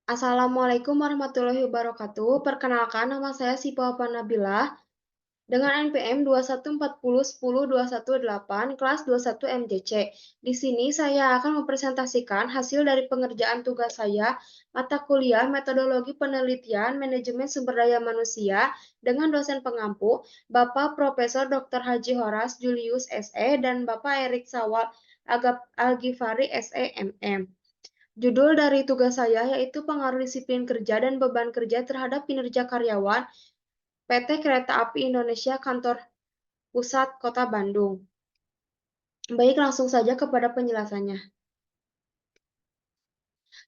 Assalamualaikum warahmatullahi wabarakatuh. Perkenalkan, nama saya Sipa Nabila dengan NPM 214010108 kelas 21 MJC. Di sini saya akan mempresentasikan hasil dari pengerjaan tugas saya mata kuliah Metodologi Penelitian Manajemen Sumber Daya Manusia dengan dosen pengampu Bapak Profesor Dr. Haji Horas Julius SE dan Bapak Erik Sawal Al-Ghifari SE MM. Judul dari tugas saya yaitu pengaruh disiplin kerja dan beban kerja terhadap kinerja karyawan PT Kereta Api Indonesia Kantor Pusat Kota Bandung. Baik, langsung saja kepada penjelasannya.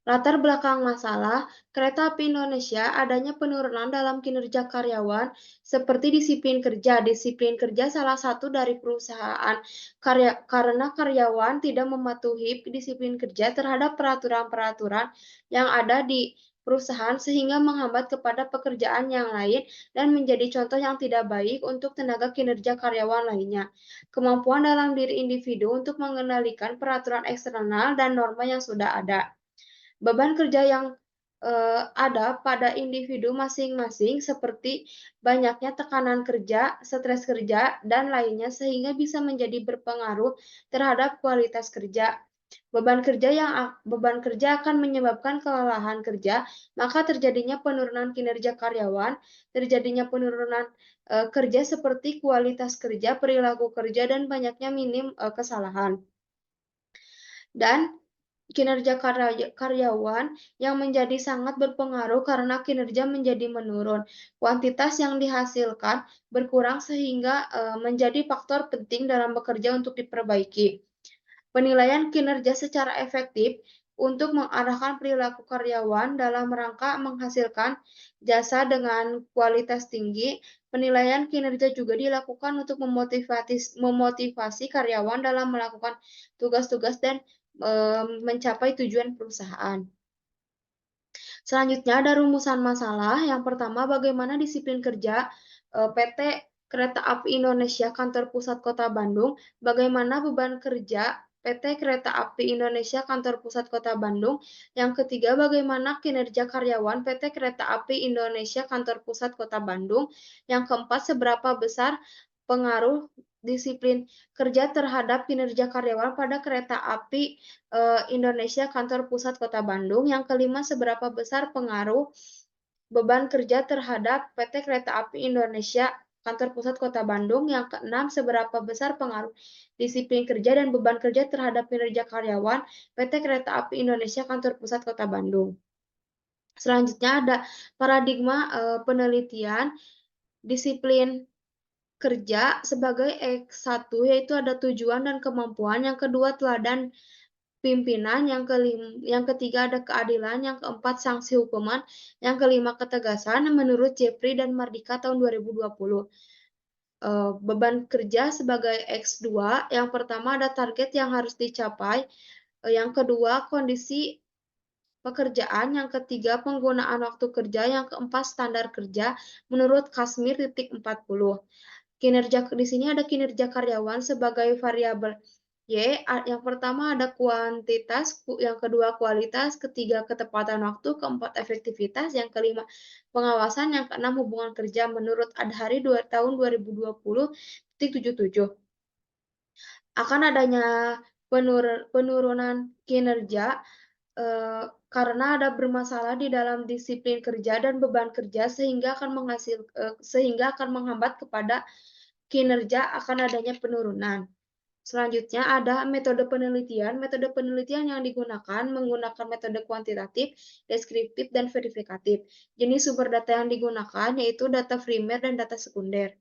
Latar belakang masalah Kereta Api Indonesia adanya penurunan dalam kinerja karyawan seperti disiplin kerja. Disiplin kerja salah satu dari perusahaan karena karyawan tidak mematuhi disiplin kerja terhadap peraturan-peraturan yang ada di perusahaan sehingga menghambat kepada pekerjaan yang lain dan menjadi contoh yang tidak baik untuk tenaga kinerja karyawan lainnya. Kemampuan dalam diri individu untuk mengendalikan peraturan eksternal dan norma yang sudah ada. Beban kerja yang ada pada individu masing-masing seperti banyaknya tekanan kerja, stres kerja, dan lainnya sehingga bisa menjadi berpengaruh terhadap kualitas kerja. Beban kerja akan menyebabkan kelelahan kerja, maka terjadinya penurunan kinerja karyawan, terjadinya penurunan kerja seperti kualitas kerja, perilaku kerja, dan banyaknya minim kesalahan. Dan kinerja karyawan yang menjadi sangat berpengaruh karena kinerja menjadi menurun. Kuantitas yang dihasilkan berkurang sehingga menjadi faktor penting dalam bekerja untuk diperbaiki. Penilaian kinerja secara efektif untuk mengarahkan perilaku karyawan dalam rangka menghasilkan jasa dengan kualitas tinggi. Penilaian kinerja juga dilakukan untuk memotivasi karyawan dalam melakukan tugas-tugas dan mencapai tujuan perusahaan. Selanjutnya ada rumusan masalah. Yang pertama, bagaimana disiplin kerja PT Kereta Api Indonesia Kantor Pusat Kota Bandung, bagaimana beban kerja PT Kereta Api Indonesia Kantor Pusat Kota Bandung. Yang ketiga, bagaimana kinerja karyawan PT Kereta Api Indonesia Kantor Pusat Kota Bandung. Yang keempat, seberapa besar pengaruh disiplin kerja terhadap kinerja karyawan pada Kereta Api Indonesia Kantor Pusat Kota Bandung. Yang kelima, seberapa besar pengaruh beban kerja terhadap PT Kereta Api Indonesia Kantor Pusat Kota Bandung. Yang keenam, seberapa besar pengaruh disiplin kerja dan beban kerja terhadap kinerja karyawan PT Kereta Api Indonesia Kantor Pusat Kota Bandung. Selanjutnya ada paradigma penelitian disiplin kerja sebagai X1, yaitu ada tujuan dan kemampuan. Yang kedua, teladan pimpinan. Yang ketiga ada keadilan. Yang keempat, sanksi hukuman. Yang kelima, ketegasan. Menurut Jeffrey dan Mardika tahun 2020. Beban kerja sebagai X2. Yang pertama ada target yang harus dicapai. Yang kedua, kondisi pekerjaan. Yang ketiga, penggunaan waktu kerja. Yang keempat, standar kerja menurut Kasmir 40. Kinerja di sini ada kinerja karyawan sebagai variabel Y. Yang pertama ada kuantitas, yang kedua kualitas, ketiga ketepatan waktu, keempat efektivitas, yang kelima pengawasan, yang keenam hubungan kerja menurut Adhari tahun 2020.77. Akan adanya penurunan kinerja karena ada bermasalah di dalam disiplin kerja dan beban kerja sehingga akan menghambat kepada kinerja, akan adanya penurunan. Selanjutnya ada metode penelitian. Metode penelitian yang digunakan menggunakan metode kuantitatif, deskriptif, dan verifikatif. Jenis sumber data yang digunakan yaitu data primer dan data sekunder.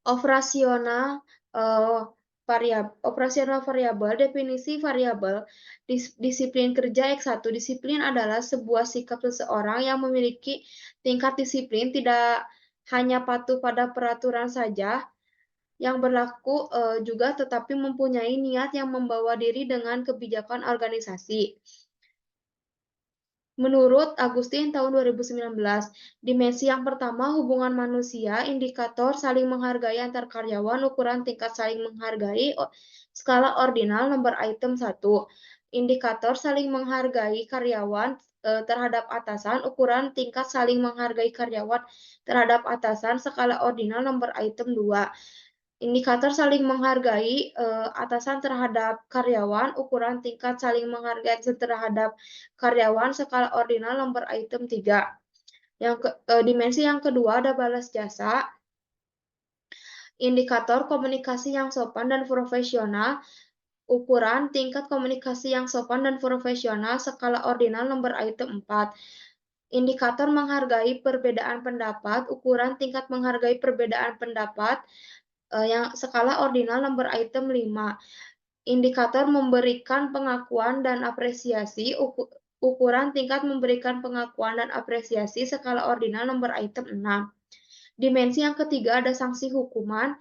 Operasional variabel, definisi variabel, disiplin kerja X1. Disiplin adalah sebuah sikap seseorang yang memiliki tingkat disiplin, tidak hanya patuh pada peraturan saja yang berlaku juga, tetapi mempunyai niat yang membawa diri dengan kebijakan organisasi. Menurut Agustin tahun 2019, dimensi yang pertama hubungan manusia, indikator saling menghargai antar karyawan, ukuran tingkat saling menghargai, skala ordinal nomor item 1. Indikator saling menghargai karyawan terhadap atasan, ukuran tingkat saling menghargai karyawan terhadap atasan, skala ordinal nomor item 2. Indikator saling menghargai atasan terhadap karyawan, ukuran tingkat saling menghargai terhadap karyawan, skala ordinal nomor item 3. Dimensi yang kedua ada balas jasa, indikator komunikasi yang sopan dan profesional, ukuran tingkat komunikasi yang sopan dan profesional, skala ordinal nomor item 4. Indikator menghargai perbedaan pendapat, ukuran tingkat menghargai perbedaan pendapat, yang skala ordinal nomor item 5. Indikator memberikan pengakuan dan apresiasi, ukuran tingkat memberikan pengakuan dan apresiasi, skala ordinal nomor item 6. Dimensi yang ketiga ada sanksi hukuman,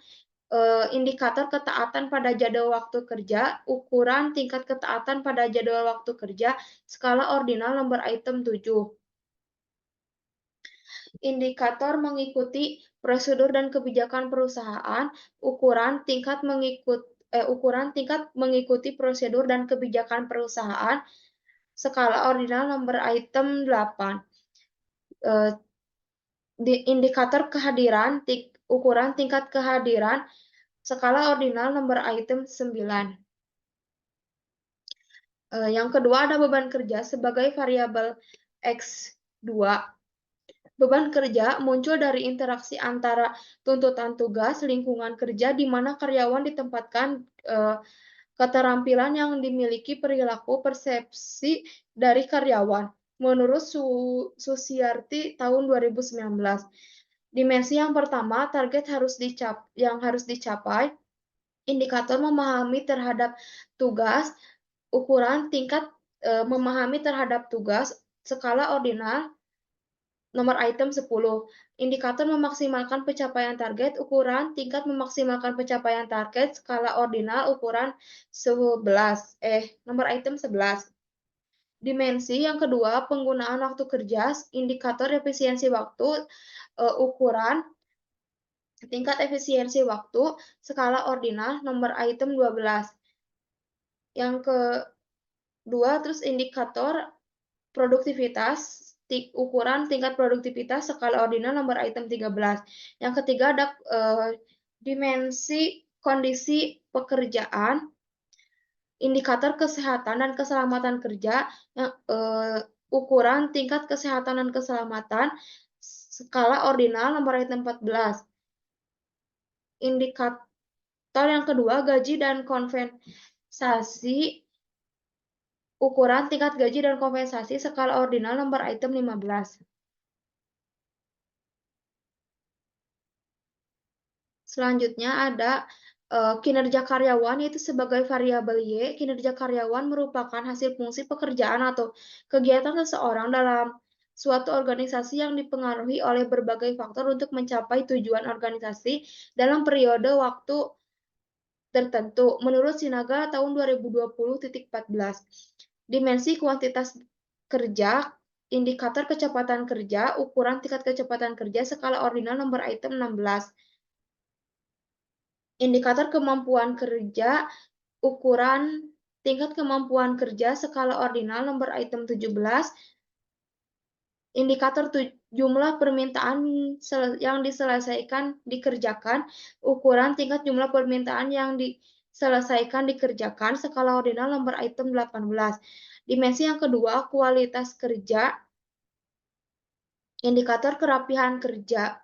indikator ketaatan pada jadwal waktu kerja, ukuran tingkat ketaatan pada jadwal waktu kerja, skala ordinal nomor item 7. Indikator mengikuti prosedur dan kebijakan perusahaan, ukuran tingkat mengikuti prosedur dan kebijakan perusahaan, skala ordinal nomor item 8. Indikator kehadiran, ukuran tingkat kehadiran, skala ordinal nomor item 9. Yang kedua ada beban kerja sebagai variabel X2. Beban kerja muncul dari interaksi antara tuntutan tugas, lingkungan kerja di mana karyawan ditempatkan, keterampilan yang dimiliki, perilaku, persepsi dari karyawan. Menurut Susiarti tahun 2019. Dimensi yang pertama, target yang harus dicapai, indikator memahami terhadap tugas, ukuran tingkat memahami terhadap tugas, skala ordinal nomor item 10. Indikator memaksimalkan pencapaian target, ukuran tingkat memaksimalkan pencapaian target, skala ordinal ukuran 11. Nomor item 11. Dimensi yang kedua, penggunaan waktu kerja, indikator efisiensi waktu, ukuran tingkat efisiensi waktu, skala ordinal nomor item 12. Yang kedua, terus indikator produktivitas, ukuran tingkat produktivitas, skala ordinal nomor item 13. Yang ketiga ada dimensi kondisi pekerjaan, indikator kesehatan dan keselamatan kerja, ukuran tingkat kesehatan dan keselamatan, skala ordinal nomor item 14. Indikator yang kedua, gaji dan kompensasi, ukuran tingkat gaji dan kompensasi, skala ordinal nomor item 15. Selanjutnya ada kinerja karyawan, yaitu sebagai variabel Y. Kinerja karyawan merupakan hasil fungsi pekerjaan atau kegiatan seseorang dalam suatu organisasi yang dipengaruhi oleh berbagai faktor untuk mencapai tujuan organisasi dalam periode waktu tertentu. Menurut Sinaga tahun 2020.14. Dimensi kuantitas kerja, indikator kecepatan kerja, ukuran tingkat kecepatan kerja, skala ordinal nomor item 16. Indikator kemampuan kerja, ukuran tingkat kemampuan kerja, skala ordinal nomor item 17. Indikator jumlah permintaan yang diselesaikan dikerjakan, ukuran tingkat jumlah permintaan yang diselesaikan dikerjakan, skala ordinal nomor item 18. Dimensi yang kedua, kualitas kerja, indikator kerapihan kerja,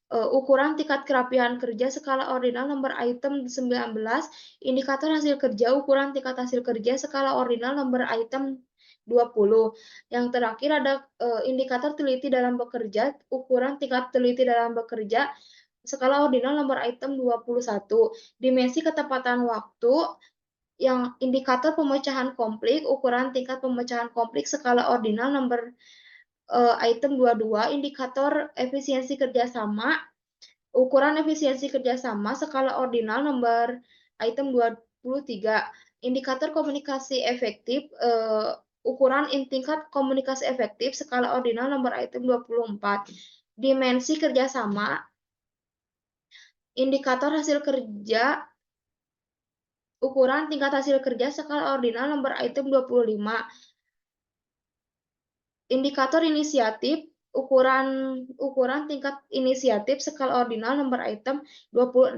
ukuran tingkat kerapihan kerja, skala ordinal nomor item 19. Indikator hasil kerja, ukuran tingkat hasil kerja, skala ordinal nomor item 20. Yang terakhir ada indikator teliti dalam bekerja, ukuran tingkat teliti dalam bekerja, skala ordinal nomor item 21. Dimensi ketepatan waktu, yang indikator pemecahan konflik, ukuran tingkat pemecahan konflik, skala ordinal nomor item 22. Indikator efisiensi kerjasama, ukuran efisiensi kerjasama, skala ordinal nomor item 23. Indikator komunikasi efektif, ukuran tingkat komunikasi efektif, skala ordinal nomor item 24. Dimensi kerjasama, indikator hasil kerja, ukuran tingkat hasil kerja, skala ordinal nomor item 25. Indikator inisiatif, ukuran ukuran tingkat inisiatif skala ordinal nomor item 26.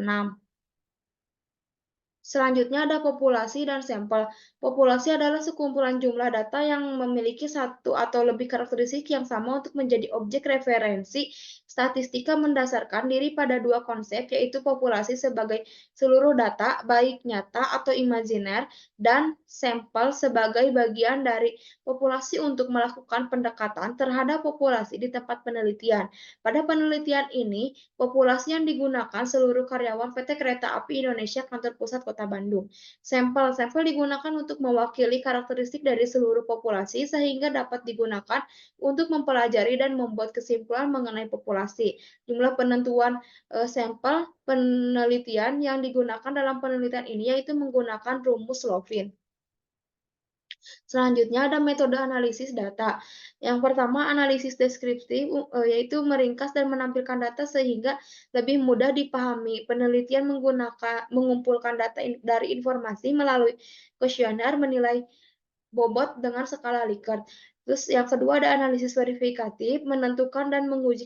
Selanjutnya ada populasi dan sampel. Populasi adalah sekumpulan jumlah data yang memiliki satu atau lebih karakteristik yang sama untuk menjadi objek referensi. Statistika mendasarkan diri pada dua konsep, yaitu populasi sebagai seluruh data, baik nyata atau imajiner, dan sampel sebagai bagian dari populasi untuk melakukan pendekatan terhadap populasi di tempat penelitian. Pada penelitian ini, populasi yang digunakan seluruh karyawan PT Kereta Api Indonesia Kantor Pusat Kota Bandung. Sampel-sampel digunakan untuk mewakili karakteristik dari seluruh populasi sehingga dapat digunakan untuk mempelajari dan membuat kesimpulan mengenai populasi. Jumlah penentuan sampel penelitian yang digunakan dalam penelitian ini yaitu menggunakan rumus Lovin. Selanjutnya ada metode analisis data. Yang pertama analisis deskriptif yaitu meringkas dan menampilkan data sehingga lebih mudah dipahami. Penelitian mengumpulkan data dari informasi melalui kuesioner menilai bobot dengan skala Likert. Terus yang kedua ada analisis verifikatif, menentukan dan menguji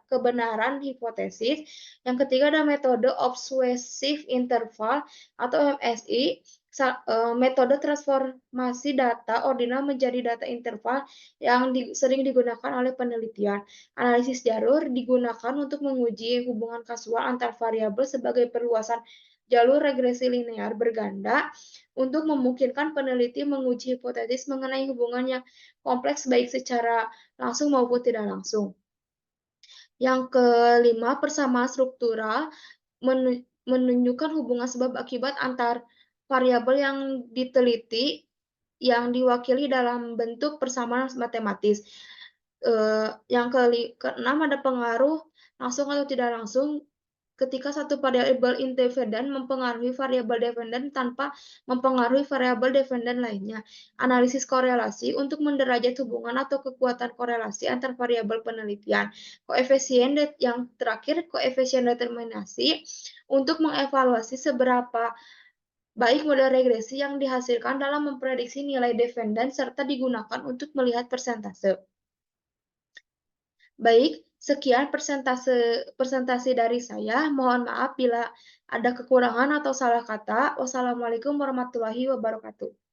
kebenaran hipotesis. Yang ketiga ada metode obsessive interval atau MSI, metode transformasi data ordinal menjadi data interval yang sering digunakan oleh penelitian. Analisis jalur digunakan untuk menguji hubungan kasual antar variabel sebagai perluasan jalur regresi linear berganda untuk memungkinkan peneliti menguji hipotesis mengenai hubungan yang kompleks baik secara langsung maupun tidak langsung. Yang kelima, persamaan struktural menunjukkan hubungan sebab akibat antar variabel yang diteliti yang diwakili dalam bentuk persamaan matematis. Yang keenam ada pengaruh langsung atau tidak langsung ketika satu variabel independen mempengaruhi variabel dependen tanpa mempengaruhi variabel dependen lainnya. Analisis korelasi untuk menderajat hubungan atau kekuatan korelasi antar variabel penelitian. Koefisien yang terakhir, koefisien determinasi untuk mengevaluasi seberapa baik model regresi yang dihasilkan dalam memprediksi nilai dependen serta digunakan untuk melihat persentase. Baik, sekian presentasi dari saya. Mohon maaf bila ada kekurangan atau salah kata. Wassalamualaikum warahmatullahi wabarakatuh.